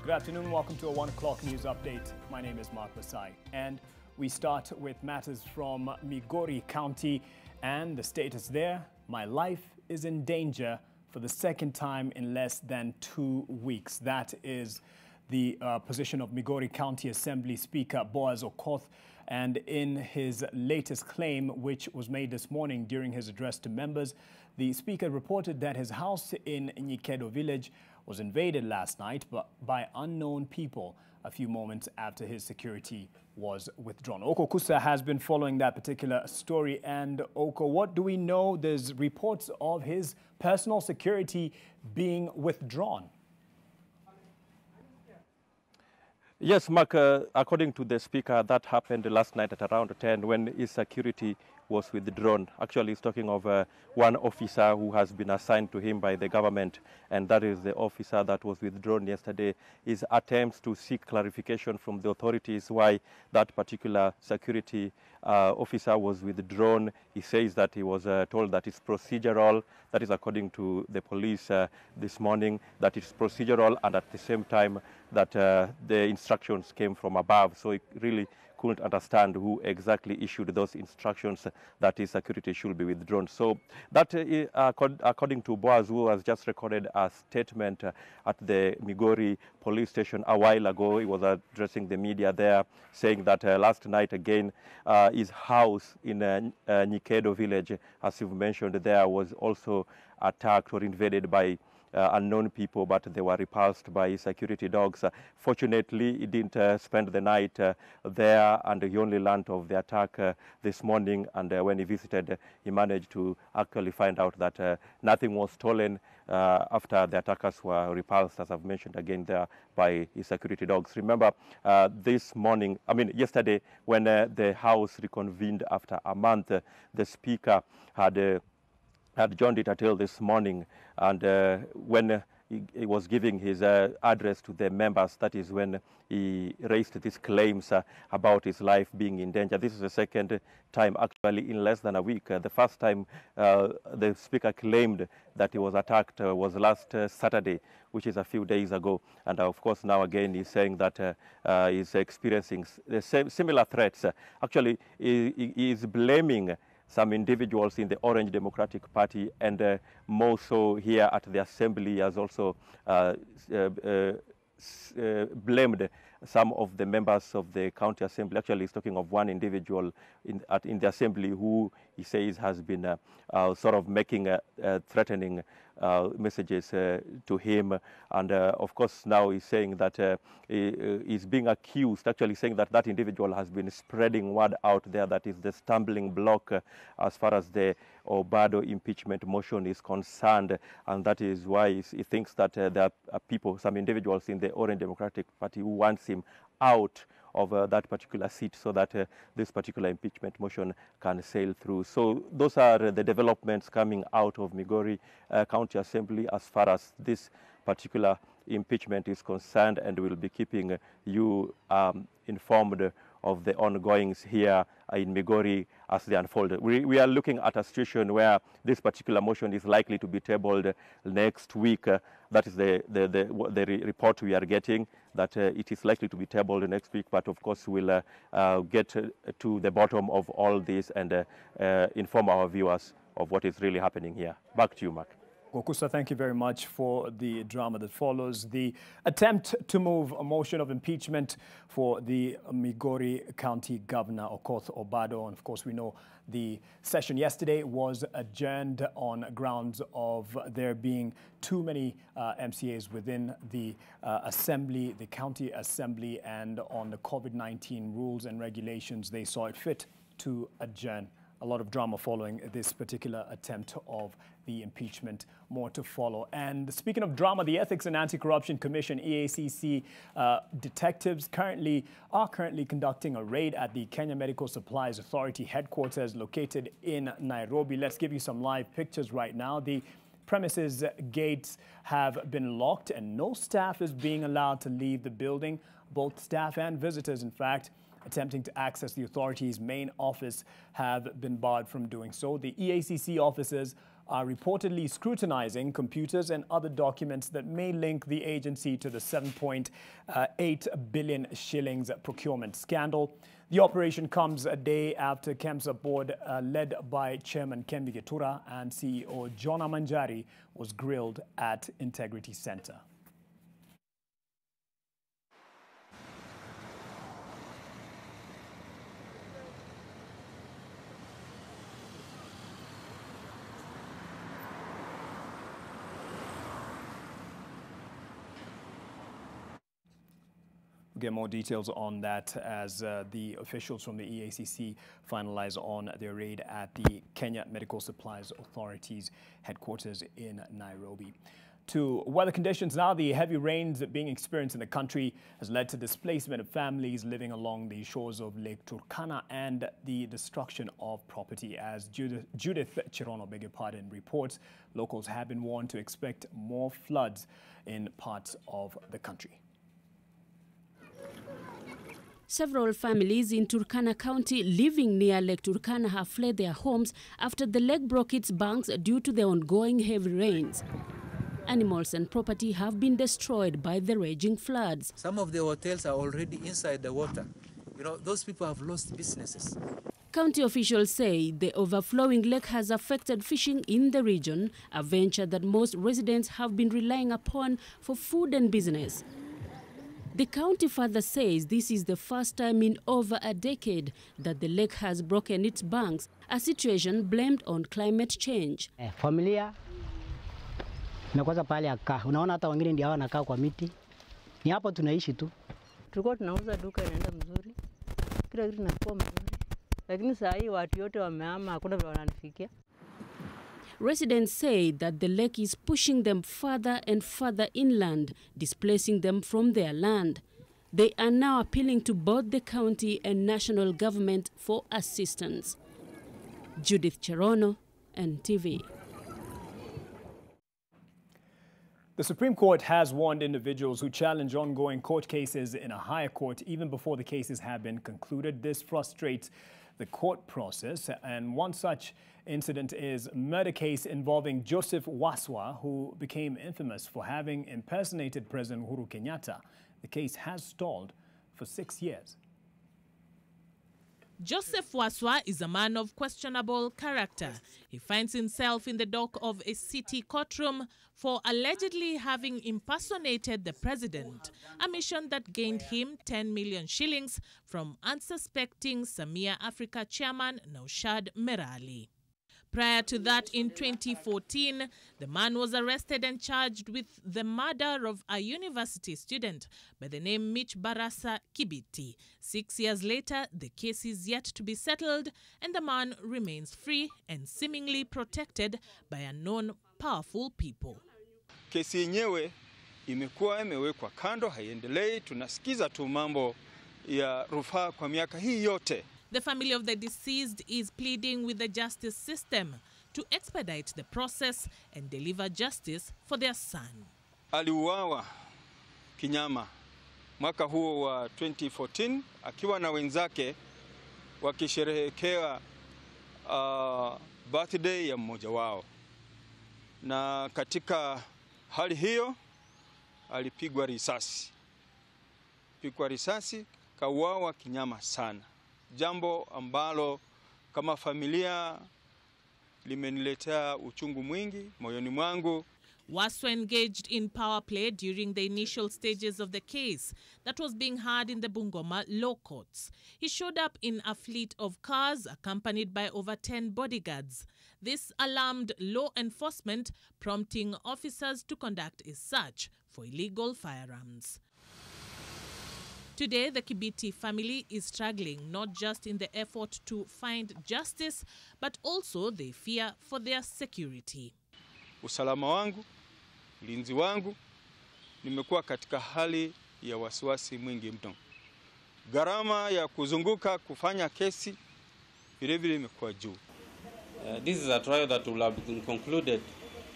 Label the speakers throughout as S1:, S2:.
S1: Good afternoon, welcome to a 1 o'clock news update. My name is Mark Masai, and we start with matters from Migori County and the status there. My life is in danger for the second time in less than 2 weeks. That is the position of Migori County Assembly Speaker Boaz Okoth, and in his latest claim, which was made this morning during his address to members, the speaker reported that his house in Nyikedo village was invaded last night by unknown people a few moments after his security was withdrawn. Oko Kusa has been following that particular story. And Oko, what do we know? There's reports of his personal security being withdrawn.
S2: Yes, Mark, according to the speaker, that happened last night at around 10 when his security was withdrawn. Actually, he's talking of one officer who has been assigned to him by the government, and that is the officer that was withdrawn yesterday. His attempts to seek clarification from the authorities why that particular security officer was withdrawn. He says that he was told that it's procedural. That is according to the police this morning, that it's procedural, and at the same time that the instructions came from above. So he really couldn't understand who exactly issued those instructions that his security should be withdrawn. So that, according to Boaz, who has just recorded a statement at the Migori police station a while ago, he was addressing the media there, saying that last night again, his house in Nyikedo village, as you've mentioned there, was also attacked or invaded by unknown people, but they were repulsed by security dogs. Fortunately, he didn't spend the night there, and he only learned of the attack this morning. And when he visited, he managed to actually find out that nothing was stolen after the attackers were repulsed, as I've mentioned again there, by his security dogs. Remember, this morning, yesterday, when the House reconvened after a month, the Speaker had joined it until this morning, and when he was giving his address to the members, that is when he raised these claims about his life being in danger. This is the second time, actually, in less than a week. The first time the speaker claimed that he was attacked was last Saturday, which is a few days ago. And of course, now again, he's saying that he's experiencing the similar threats. Actually, he is blaming some individuals in the Orange Democratic Party, and more so here at the Assembly, has also blamed some of the members of the County Assembly. Actually, he's talking of one individual in the Assembly who he says has been sort of making threatening messages to him. And of course, now he's saying that he's being accused, actually saying that that individual has been spreading word out there that is the stumbling block as far as the Obado impeachment motion is concerned. And that is why he thinks that there are people, some individuals in the Orange Democratic Party who wants him out of that particular seat so that this particular impeachment motion can sail through. So those are the developments coming out of Migori County Assembly as far as this particular impeachment is concerned, and we'll be keeping you informed of the ongoings here in Migori as they unfold. We are looking at a situation where this particular motion is likely to be tabled next week. That is the report we are getting, that it is likely to be tabled next week. But of course, we'll get to the bottom of all this and inform our viewers of what is really happening here. Back to you, Mark.
S1: Okusa, thank you very much for the drama that follows. The attempt to move a motion of impeachment for the Migori County Governor, Okoth Obado. And of course, we know the session yesterday was adjourned on grounds of there being too many MCAs within the Assembly, the County Assembly, and on the COVID-19 rules and regulations, they saw it fit to adjourn. A lot of drama following this particular attempt of the impeachment, more to follow. And speaking of drama, the Ethics and Anti-Corruption Commission, EACC, detectives are currently conducting a raid at the Kenya Medical Supplies Authority headquarters located in Nairobi. Let's give you some live pictures right now. The premises gates have been locked and no staff is being allowed to leave the building. Both staff and visitors, in fact, attempting to access the authority's main office have been barred from doing so. The EACC officers are reportedly scrutinizing computers and other documents that may link the agency to the 7.8 billion shillings procurement scandal. The operation comes a day after KEMSA board, led by Chairman Kembi Getura and CEO John Manjari, was grilled at Integrity Center. We'll get more details on that as the officials from the EACC finalize on their raid at the Kenya Medical Supplies Authority's headquarters in Nairobi. To weather conditions now, the heavy rains being experienced in the country has led to displacement of families living along the shores of Lake Turkana and the destruction of property. As Judith Chirono, beg your pardon, reports, locals have been warned to expect more floods in parts of the country.
S3: Several families in Turkana County living near Lake Turkana have fled their homes after the lake broke its banks due to the ongoing heavy rains. Animals and property have been destroyed by the raging floods.
S4: Some of the hotels are already inside the water. You know, those people have lost businesses.
S3: County officials say the overflowing lake has affected fishing in the region, a venture that most residents have been relying upon for food and business. The county further says this is the first time in over a decade that the lake has broken its banks, a situation blamed on climate change.
S5: Familia imekwaza pale akaa. Unaona hata wengine ndio wanakaa kwa miti. Ni hapo tunaishi tu.
S6: Tulikuwa tunauza duka inaenda mzuri. Kila kitu kinakuwa mzuri. Lakini saa hii watu wote wamehama, hakuna vile wananifikia.
S3: Residents say that the lake is pushing them further and further inland, displacing them from their land. They are now appealing to both the county and national government for assistance. Judith Chirono, NTV.
S1: The Supreme Court has warned individuals who challenge ongoing court cases in a higher court even before the cases have been concluded. This frustrates the court process, and one such incident is a murder case involving Joseph Waswa, who became infamous for having impersonated President Uhuru Kenyatta. The case has stalled for 6 years.
S7: Joseph Waswa is a man of questionable character. He finds himself in the dock of a city courtroom for allegedly having impersonated the president, a mission that gained him 10 million shillings from unsuspecting Samia Africa chairman Naushad Merali. Prior to that, in 2014, the man was arrested and charged with the murder of a university student by the name Mitch Barasa Kibiti. 6 years later, the case is yet to be settled, and the man remains free and seemingly protected by unknown powerful people.
S8: Kesi yenyewe imewekwa kando, haiendelei. Tunasikiza tu mambo ya rufaa kwa miaka hii yote.
S7: The family of the deceased is pleading with the justice system to expedite the process and deliver justice for their son.
S8: Aliuawa kinyama mwaka huo wa 2014 akiwa na wenzake wakisherehekea birthday ya mmoja wao. Na katika hali hiyo alipigwa risasi. Kauawa kinyama sana. Jambo ambalo kama familia limeniletea uchungu mwingi moyoni mwangu.
S7: Waswa engaged in power play during the initial stages of the case that was being heard in the Bungoma law courts. He showed up in a fleet of cars accompanied by over 10 bodyguards. This alarmed law enforcement, prompting officers to conduct a search for illegal firearms. Today, the Kibiti family is struggling not just in the effort to find justice, but also they fear for their security.
S8: Usalama wangu, ulinzi wangu, nimekuwa katika hali ya wasiwasi mwingi mno. Gharama ya kuzunguka kufanya kesi vilevile imekuwa juu.
S9: This is a trial that will have been concluded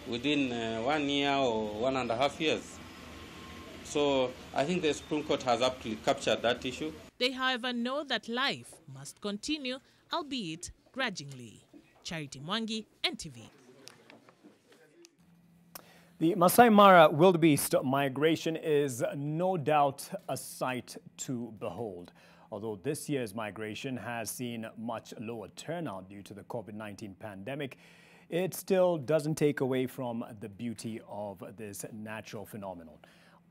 S9: within 1 year or 1.5 years. So I think the Supreme Court has aptly captured that issue.
S7: They, however, know that life must continue, albeit grudgingly. Charity Mwangi, NTV.
S1: The Masai Mara wildebeest migration is no doubt a sight to behold. Although this year's migration has seen much lower turnout due to the COVID-19 pandemic, it still doesn't take away from the beauty of this natural phenomenon.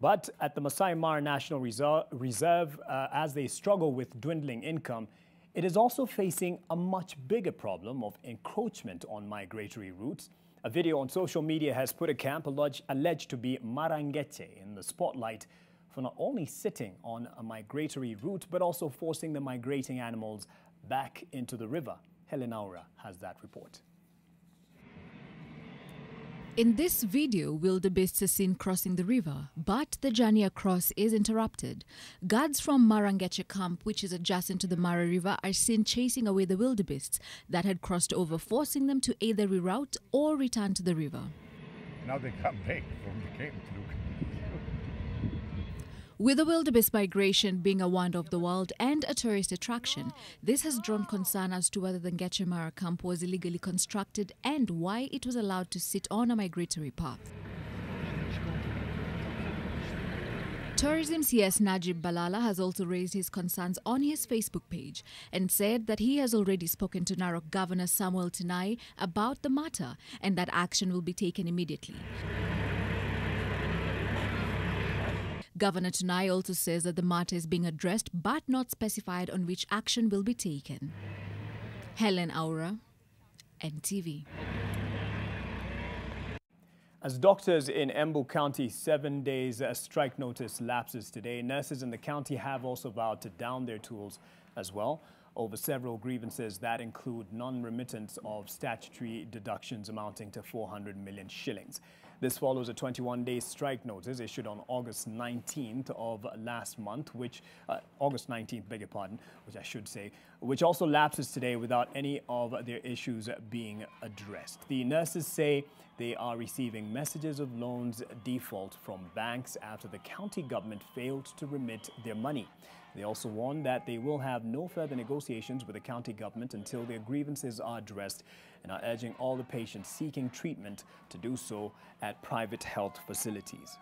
S1: But at the Masai Mara National Reserve, as they struggle with dwindling income, it is also facing a much bigger problem of encroachment on migratory routes. A video on social media has put a camp alleged to be Marangeche in the spotlight for not only sitting on a migratory route, but also forcing the migrating animals back into the river. Helen Aura has that report.
S10: In this video, wildebeests are seen crossing the river, but the journey across is interrupted. Guards from Marangeche camp, which is adjacent to the Mara River, are seen chasing away the wildebeests that had crossed over, forcing them to either reroute or return to the river.
S11: Now they come back from the camp, look.
S10: With the wildebeest migration being a wonder of the world and a tourist attraction, this has drawn concern as to whether the Ngeche Mara camp was illegally constructed and why it was allowed to sit on a migratory path. Tourism CS Najib Balala has also raised his concerns on his Facebook page and said that he has already spoken to Narok Governor Samuel Tinai about the matter and that action will be taken immediately. Governor Tinai also says that the matter is being addressed but not specified on which action will be taken. Helen Aura, NTV.
S1: As doctors in Embu County 7 days strike notice lapses today, nurses in the county have also vowed to down their tools as well over several grievances that include non-remittance of statutory deductions amounting to 400 million shillings. This follows a 21-day strike notice issued on August 19th of last month, which which also lapses today without any of their issues being addressed. The nurses say they are receiving messages of loans default from banks after the county government failed to remit their money. They also warn that they will have no further negotiations with the county government until their grievances are addressed and are urging all the patients seeking treatment to do so at private health facilities.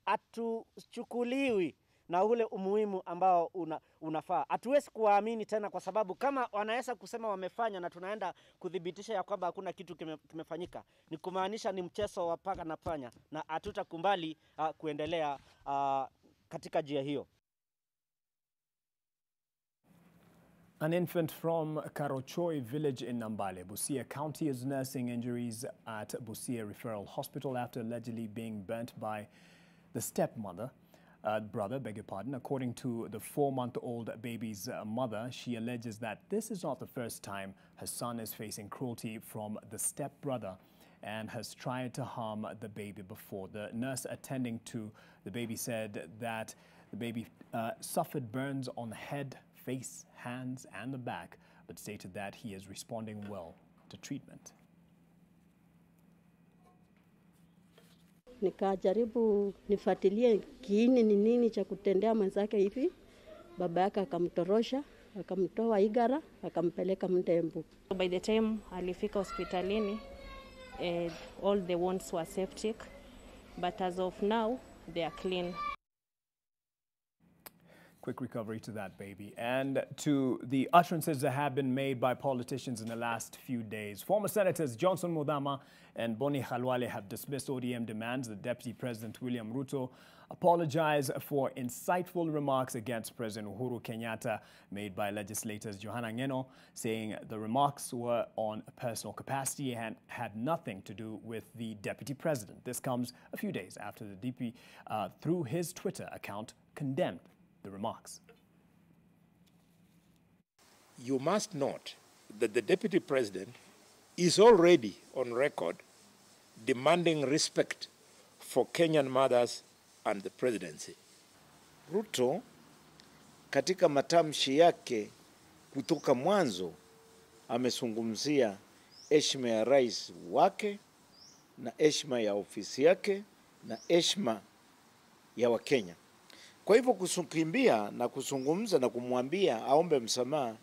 S12: Hatuchukuliwi na ule umuhimu ambao unafaa. Hatuwezi kuwaamini tena kwa sababu kama wanaweza kusema wamefanya na tunaenda kudhibitisha ya kwamba hakuna kitu kimefanyika, ni kumaanisha ni mchezo wa paka na panya na hatutakubali kuendelea katika njia hiyo.
S1: An infant from Karochoi village in Nambale, Busia County is nursing injuries at Busia Referral Hospital after allegedly being burnt by the stepmother. According to the 4-month-old baby's mother, she alleges that this is not the first time her son is facing cruelty from the stepbrother and has tried to harm the baby before. The nurse attending to the baby said that the baby suffered burns on the head, face, hands and the back, but stated that he is responding well to treatment.
S13: Nikajaribu nifuatilie kiini ni nini cha kutendea mwenzake hivi. Baba yake akamtorosha, akamtoa Igara, akampeleka Mtembu.
S14: By the time alifika hospitalini, all the wounds were septic, but as of now they are clean.
S1: Quick recovery to that baby. And to the utterances that have been made by politicians in the last few days. Former Senators Johnson Muthama and Boni Khalwale have dismissed ODM demands that Deputy President William Ruto apologize for insightful remarks against President Uhuru Kenyatta made by legislators Johanna Ngeno, saying the remarks were on personal capacity and had nothing to do with the Deputy President. This comes a few days after the DP, through his Twitter account, condemned the remarks.
S15: You must note that the Deputy President is already on record demanding respect for Kenyan mothers and the presidency.
S16: Ruto katika matamshi yake kutoka mwanzo amezungumzia heshima ya rais wake na heshima ya ofisi yake na heshima ya Wakenya. Kwa hivyo kusukimbia na kuzungumza na kumwambia aombe msamaha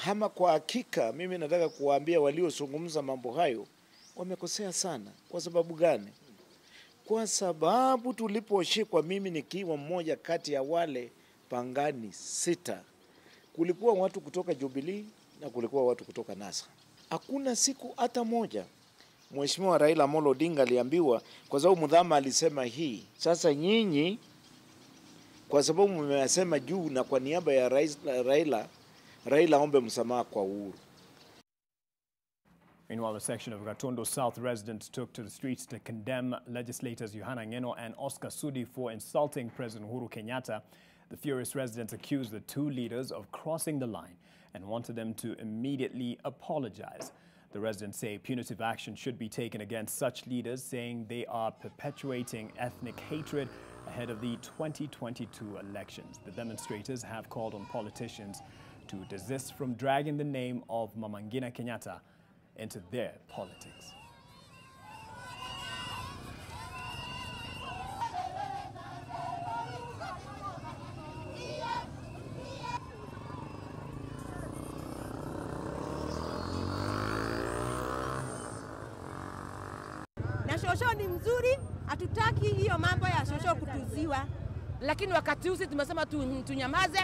S16: Ama kwa hakika mimi nataka kuwaambia waliozungumza mambo hayo wamekosea sana. Kwa sababu gani? Kwa sababu tuliposhikwa, mimi nikiwa mmoja kati ya wale pangani 6, kulikuwa watu kutoka Jubilee na kulikuwa watu kutoka NASA. Hakuna siku hata moja Mheshimiwa Raila Amolo Odinga aliambiwa, kwa sababu Mudhama alisema hii. Sasa nyinyi kwa sababu mmesema juu na kwa niaba ya Raila ombe msamaha kwa Uhuru.
S1: Meanwhile, a section of Gatondo South residents took to the streets to condemn legislators Yohana Ngeno and Oscar Sudi for insulting President Uhuru Kenyatta. The furious residents accused the two leaders of crossing the line and wanted them to immediately apologize. The residents say punitive action should be taken against such leaders, saying they are perpetuating ethnic hatred ahead of the 2022 elections. The demonstrators have called on politicians to desist from dragging the name of Mama Ngina Kenyatta into their politics.
S17: Na shosho ni mzuri, hatutaki hiyo mambo ya shosho kutuziwa. Lakini wakati huu tumesema tunyamaze,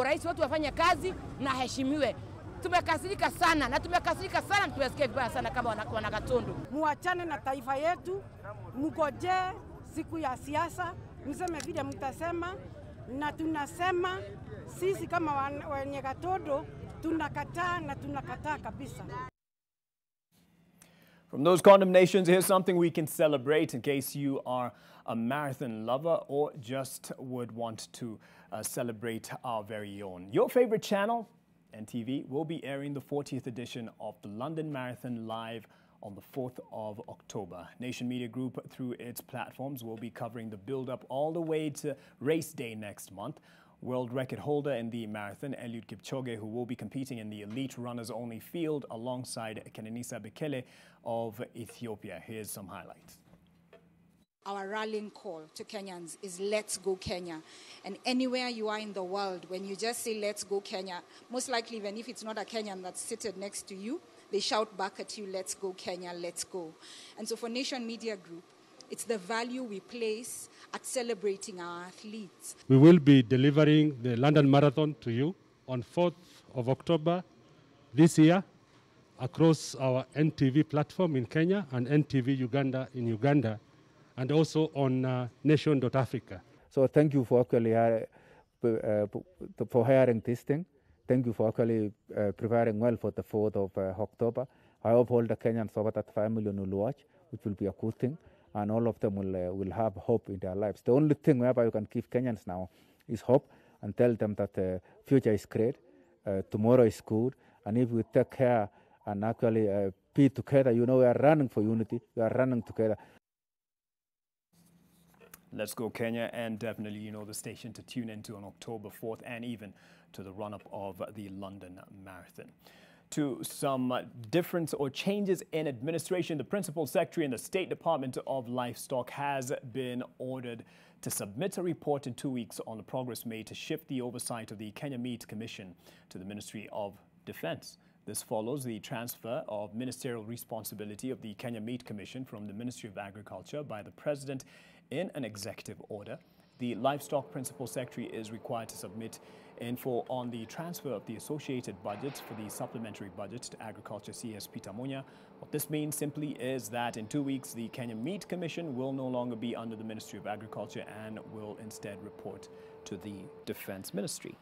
S17: rais wetu wafanye kazi na heshimiwe. Tumekasirika sana na tumekasirika sana, tumesikia vibaya sana kama wana Gatondo.
S18: Muachane na taifa yetu, mgoje siku ya siasa, mseme vile mtasema, na tunasema sisi kama wenye Gatondo tunakataa na tunakataa kabisa.
S1: From those condemnations, here's something we can celebrate in case you are a marathon lover or just would want to celebrate our very own. Your favorite channel, NTV, will be airing the 40th edition of the London Marathon live on the 4th of October. Nation Media Group, through its platforms, will be covering the build-up all the way to race day next month. World record holder in the marathon, Eliud Kipchoge, who will be competing in the elite runners-only field alongside Kenenisa Bekele of Ethiopia. Here's some highlights.
S19: Our rallying call to Kenyans is let's go Kenya. And anywhere you are in the world, when you just say let's go Kenya, most likely even if it's not a Kenyan that's seated next to you, they shout back at you, let's go Kenya, let's go. And so for Nation Media Group, it's the value we place at celebrating our athletes.
S20: We will be delivering the London Marathon to you on 4th of October this year across our NTV platform in Kenya and NTV Uganda in Uganda, and also on nation.africa.
S21: So thank you for actually for hiring this thing. Thank you for actually preparing well for the 4th of October. I hope all the Kenyans over that 5 million will watch, which will be a good thing, and all of them will have hope in their lives. The only thing whereby you can give Kenyans now is hope and tell them that the future is great, tomorrow is good, and if we take care and actually be together, you know, we are running for unity, we are running together.
S1: Let's go Kenya, and definitely, you know, the station to tune into on October 4th and even to the run-up of the London Marathon. To some difference or changes in administration, the Principal Secretary in the State Department of Livestock has been ordered to submit a report in 2 weeks on the progress made to shift the oversight of the Kenya Meat Commission to the Ministry of Defense. This follows the transfer of ministerial responsibility of the Kenya Meat Commission from the Ministry of Agriculture by the President in an executive order. The Livestock Principal Secretary is required to submit info on the transfer of the associated budgets for the supplementary budget to Agriculture CS Peter Munya. What this means simply is that in 2 weeks, the Kenya Meat Commission will no longer be under the Ministry of Agriculture and will instead report to the Defense Ministry.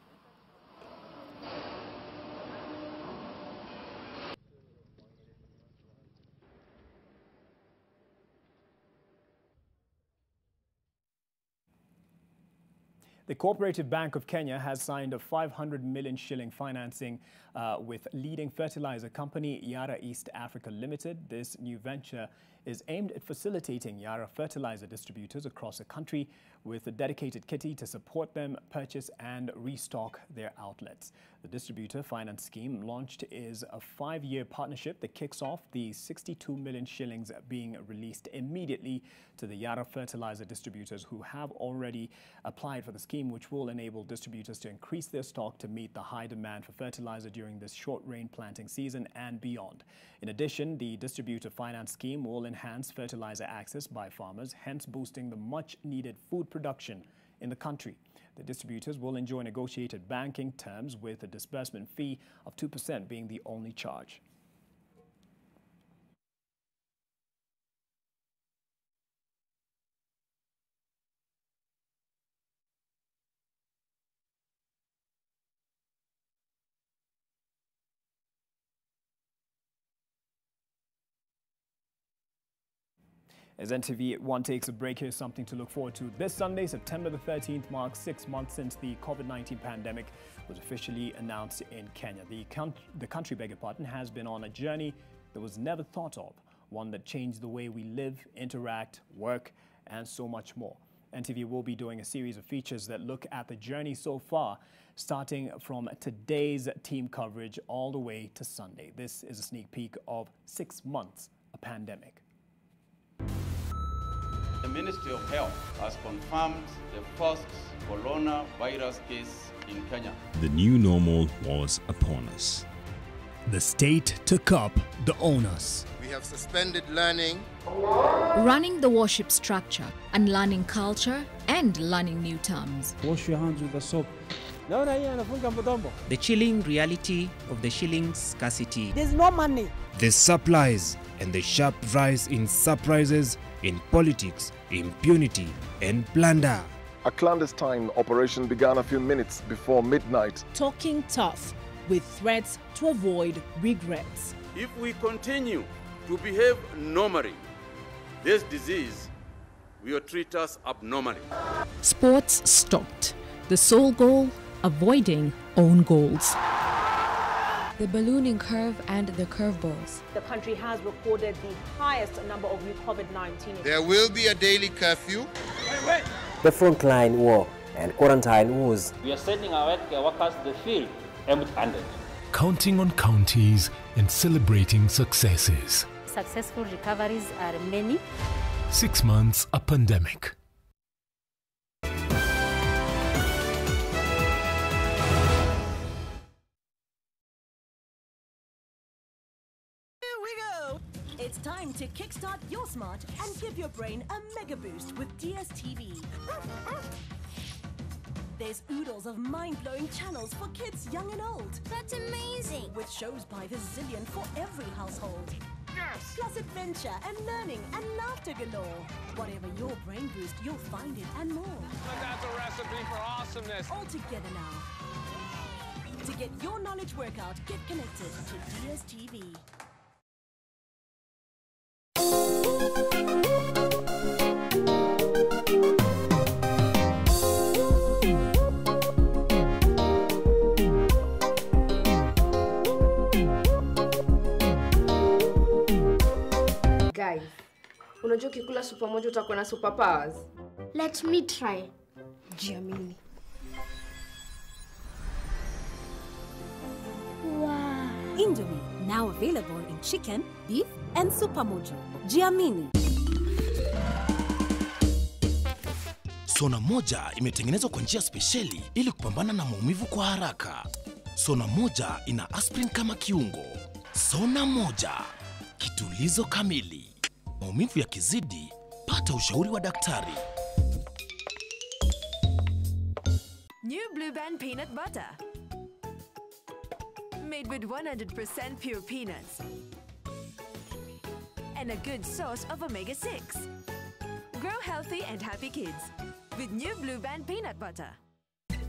S1: The Cooperative Bank of Kenya has signed a 500 million shilling financing with leading fertilizer company Yara East Africa Limited. This new venture is aimed at facilitating Yara fertilizer distributors across the country with a dedicated kitty to support them purchase and restock their outlets. The distributor finance scheme launched is a 5-year partnership that kicks off the 62 million shillings being released immediately to the Yara fertilizer distributors who have already applied for the scheme, which will enable distributors to increase their stock to meet the high demand for fertilizer during during this short rain planting season and beyond. In addition, the distributor finance scheme will enhance fertilizer access by farmers, hence boosting the much-needed food production in the country. The distributors will enjoy negotiated banking terms with a disbursement fee of 2% being the only charge. As NTV 1 takes a break, here's something to look forward to. This Sunday, September the 13th, marks 6 months since the COVID-19 pandemic was officially announced in Kenya. The country, beg your pardon, has been on a journey that was never thought of, one that changed the way we live, interact, work, and so much more. NTV will be doing a series of features that look at the journey so far, starting from today's team coverage all the way to Sunday. This is a sneak peek of 6 months of pandemic.
S2: The Ministry of Health has confirmed the first coronavirus case in Kenya.
S22: The new normal was upon us.
S1: The state took up the onus.
S23: We have suspended learning,
S10: running the worship structure, unlearning culture, and learning new terms.
S24: Wash your hands with the soap.
S25: The chilling reality of the shilling scarcity.
S18: There's no money.
S26: The supplies and the sharp rise in surprises in politics, impunity, and plunder.
S27: A clandestine operation began a few minutes before midnight.
S28: Talking tough with threats to avoid regrets.
S2: If we continue to behave normally, this disease will treat us abnormally.
S10: Sports stopped. The sole goal, avoiding own goals.
S29: The ballooning curve and the curveballs.
S30: The country has recorded the highest number of new COVID-19.
S23: There will be a daily curfew.
S31: The frontline war and quarantine wars.
S32: We are sending our workers to the field empty-handed.
S33: Counting on counties and celebrating successes.
S30: Successful recoveries are many.
S33: 6 months a pandemic.
S34: It's time to kickstart your smart and give your brain a mega boost with DSTV. There's oodles of mind-blowing channels for kids young and old.
S35: That's amazing!
S34: With shows by the zillion for every household. Yes! Plus adventure and learning and laughter galore. Whatever your brain boost, you'll find it and more.
S36: That's a recipe for awesomeness.
S34: All together now. To get your knowledge workout, get connected to DSTV.
S37: Guys, unajua ukikula supa moja utakuwa na superpowers?
S35: Let me try.
S37: Jiamini.
S34: Wow. Indomie, now available in chicken, beef, and super mojo. Jiamini.
S38: Sona moja imetengenezwa kwa njia spesheli ili kupambana na maumivu kwa haraka. Sona moja ina aspirin kama kiungo. Sona moja, kitulizo kamili. Maumivu yakizidi, pata ushauri wa daktari.
S39: New Blue Band peanut butter. Made with 100% pure peanuts. And a good source of omega-6. Grow healthy and happy kids with New Blue Band peanut butter.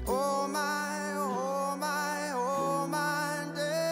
S23: Oh my, oh my, oh my day.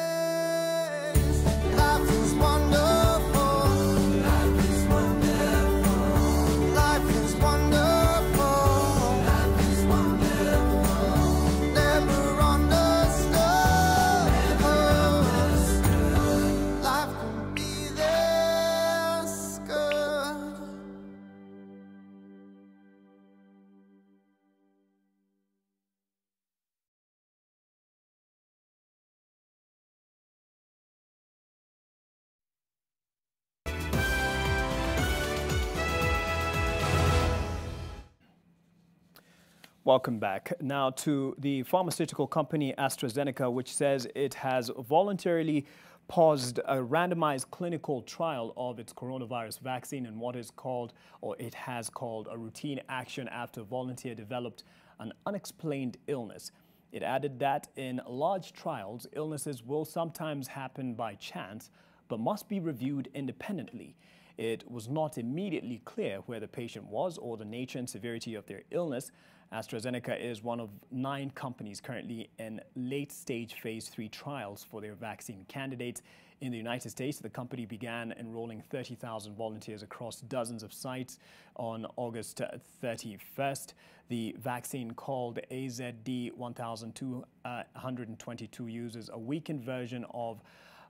S1: Welcome back. Now to the pharmaceutical company AstraZeneca, which says it has voluntarily paused a randomized clinical trial of its coronavirus vaccine in what is called, or it has called, a routine action after a volunteer developed an unexplained illness. It added that in large trials, illnesses will sometimes happen by chance, but must be reviewed independently. It was not immediately clear where the patient was or the nature and severity of their illness. AstraZeneca is one of 9 companies currently in late-stage phase 3 trials for their vaccine candidates. In the United States, the company began enrolling 30,000 volunteers across dozens of sites on August 31st. The vaccine, called AZD1222, uses a weakened version of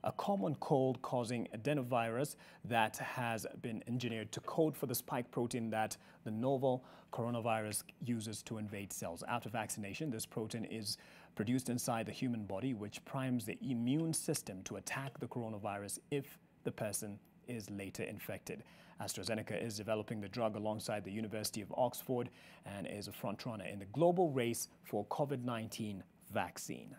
S1: a common cold-causing adenovirus that has been engineered to code for the spike protein that the novel coronavirus uses to invade cells. After vaccination, this protein is produced inside the human body, which primes the immune system to attack the coronavirus if the person is later infected. AstraZeneca is developing the drug alongside the University of Oxford and is a frontrunner in the global race for COVID-19 vaccine.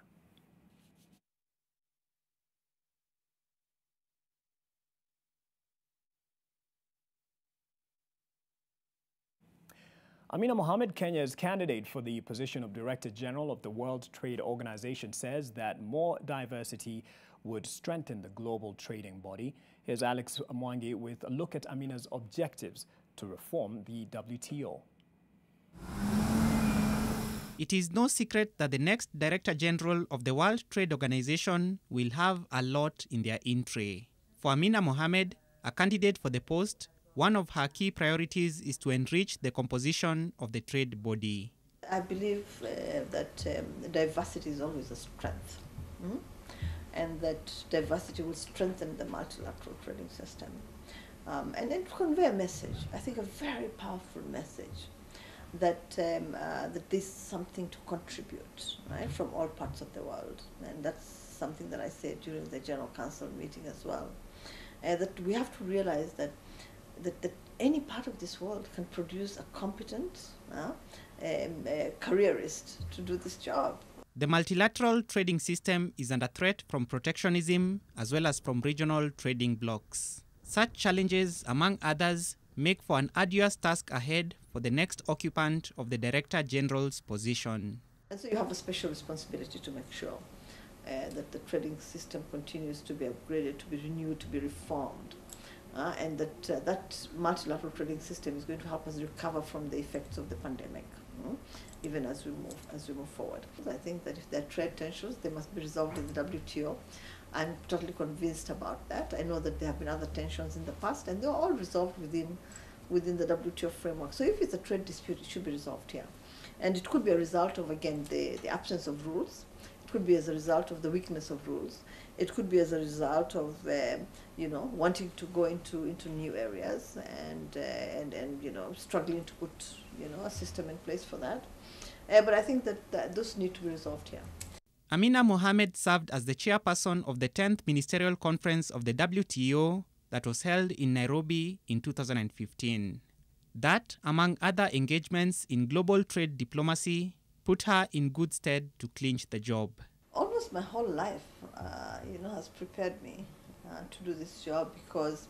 S1: Amina Mohammed, Kenya's candidate for the position of Director General of the World Trade Organization, says that more diversity would strengthen the global trading body. Here's Alex Mwangi with a look at Amina's objectives to reform the WTO.
S25: It is no secret that the next Director General of the World Trade Organization will have a lot in their in tray. For Amina Mohammed, a candidate for the post, one of her key priorities is to enrich the composition of the trade body.
S3: I believe that diversity is always a strength, and that diversity will strengthen the multilateral trading system. And then to convey a message, I think a very powerful message, that that there's something to contribute, right, from all parts of the world. And that's something that I said during the General Council meeting as well, that we have to realize that any part of this world can produce a competent careerist to do this job.
S25: The multilateral trading system is under threat from protectionism as well as from regional trading blocs. Such challenges, among others, make for an arduous task ahead for the next occupant of the Director General's position.
S3: And so you have a special responsibility to make sure that the trading system continues to be upgraded, to be renewed, to be reformed. And that multilateral trading system is going to help us recover from the effects of the pandemic, even as we move forward. I think that if there are trade tensions, they must be resolved in the WTO. I'm totally convinced about that. I know that there have been other tensions in the past, and they're all resolved within the WTO framework. So if it's a trade dispute, it should be resolved here. And it could be a result of, again, the absence of rules. It could be as a result of the weakness of rules. It could be as a result of, wanting to go into new areas and struggling to put, a system in place for that. But I think that those need to be resolved here.
S25: Amina Mohammed served as the chairperson of the 10th Ministerial Conference of the WTO that was held in Nairobi in 2015. That, among other engagements in global trade diplomacy, put her in good stead to clinch the job.
S3: Almost my whole life, has prepared me to do this job, because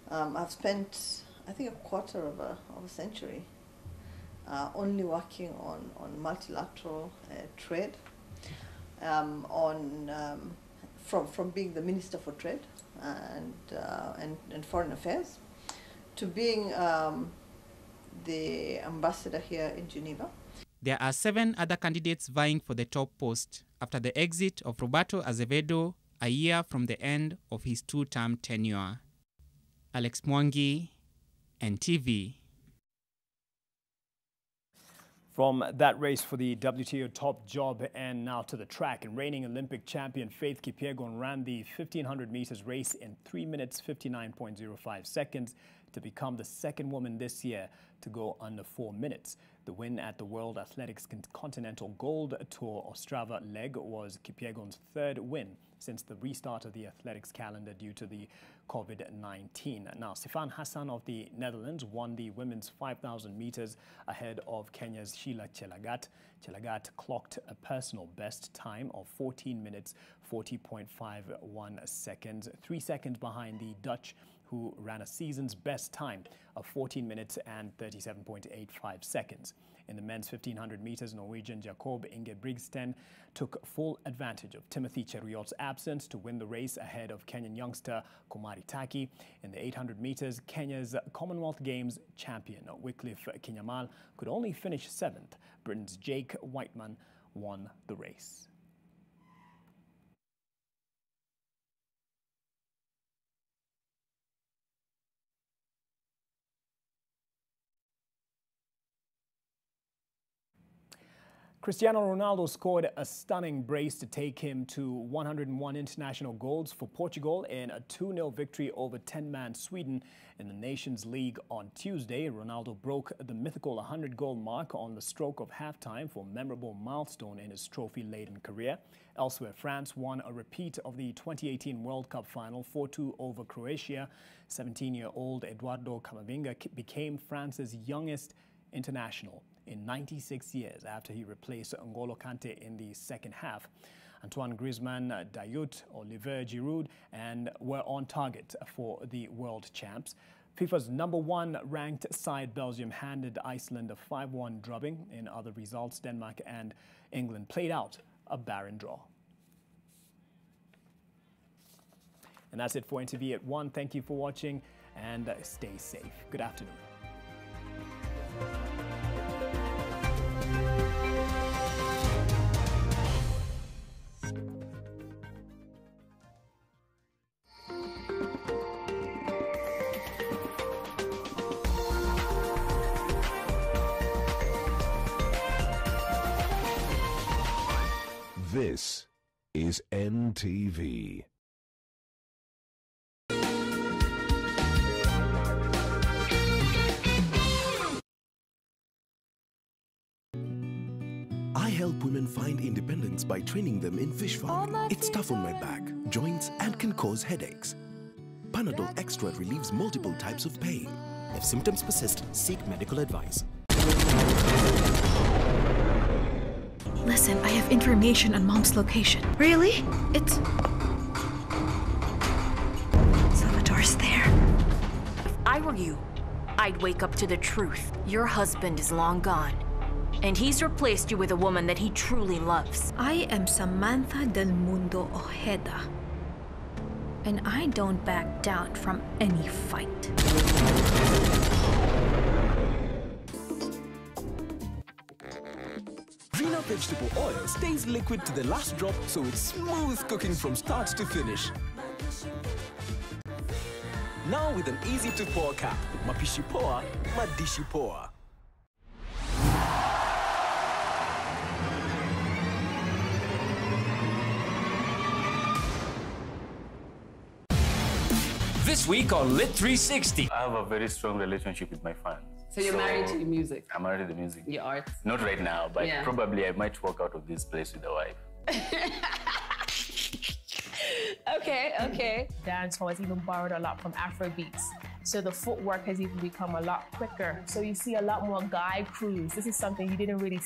S3: I've spent, I think, a quarter of a century only working on multilateral trade, from being the Minister for Trade and Foreign Affairs to being the ambassador here in Geneva.
S25: There are 7 other candidates vying for the top post after the exit of Roberto Azevedo a year from the end of his 2-term tenure. Alex Mwangi, NTV.
S1: From that race for the WTO top job, and now to the track. And reigning Olympic champion Faith Kipyegon ran the 1,500 meters race in 3 minutes 59.05 seconds to become the second woman this year to go under 4 minutes. The win at the World Athletics Continental Gold Tour Ostrava leg was Kipyegon's third win since the restart of the athletics calendar due to the COVID-19. Now, Sifan Hassan of the Netherlands won the women's 5,000 meters ahead of Kenya's Sheila Chelagat. Chelagat clocked a personal best time of 14 minutes, 40.51 seconds, 3 seconds behind the Dutch, who ran a season's best time of 14 minutes and 37.85 seconds. In the men's 1,500 meters, Norwegian Jakob Ingebrigtsen took full advantage of Timothy Cheruyot's absence to win the race ahead of Kenyan youngster Komari Taki. In the 800 meters, Kenya's Commonwealth Games champion Wycliffe Kinyamal could only finish 7th. Britain's Jake Whiteman won the race. Cristiano Ronaldo scored a stunning brace to take him to 101 international goals for Portugal in a 2-0 victory over 10-man Sweden in the Nations League on Tuesday. Ronaldo broke the mythical 100-goal mark on the stroke of halftime for a memorable milestone in his trophy-laden career. Elsewhere, France won a repeat of the 2018 World Cup final 4-2 over Croatia. 17-year-old Eduardo Camavinga became France's youngest international in 96 years after he replaced N'Golo Kante in the second half. Antoine Griezmann, Dayot, Olivier Giroud were on target for the world champs. FIFA's #1 ranked side Belgium handed Iceland a 5-1 drubbing. In other results, Denmark and England played out a barren draw. And that's it for NTV at 1. Thank you for watching and stay safe. Good afternoon.
S33: This is NTV.
S4: I help women find independence by training them in fish farming. It's tough on my back, joints, and can cause headaches. Panadol Extra relieves multiple types of pain.
S5: If symptoms persist, seek medical advice.
S6: Listen, I have information on Mom's location.
S7: Really? It's...
S6: Salvador's there.
S7: If I were you, I'd wake up to the truth. Your husband is long gone, and he's replaced you with a woman that he truly loves.
S6: I am Samantha Del Mundo Ojeda, and I don't back down from any fight.
S8: Greener vegetable oil stays liquid to the last drop, so it's smooth cooking from start to finish. Now with an easy-to-pour cap. Mapishi poa, madishi poa.
S9: This week on Lit 360.
S11: I have a very strong relationship with my fans.
S12: So you're married to the music?
S11: I'm married to the music.
S12: Your art?
S11: Not right now, but probably I might walk out of this place with a wife.
S12: Okay.
S13: Dancehall has even borrowed a lot from Afro beats. So the footwork has even become a lot quicker. So you see a lot more guy crews. This is something you didn't really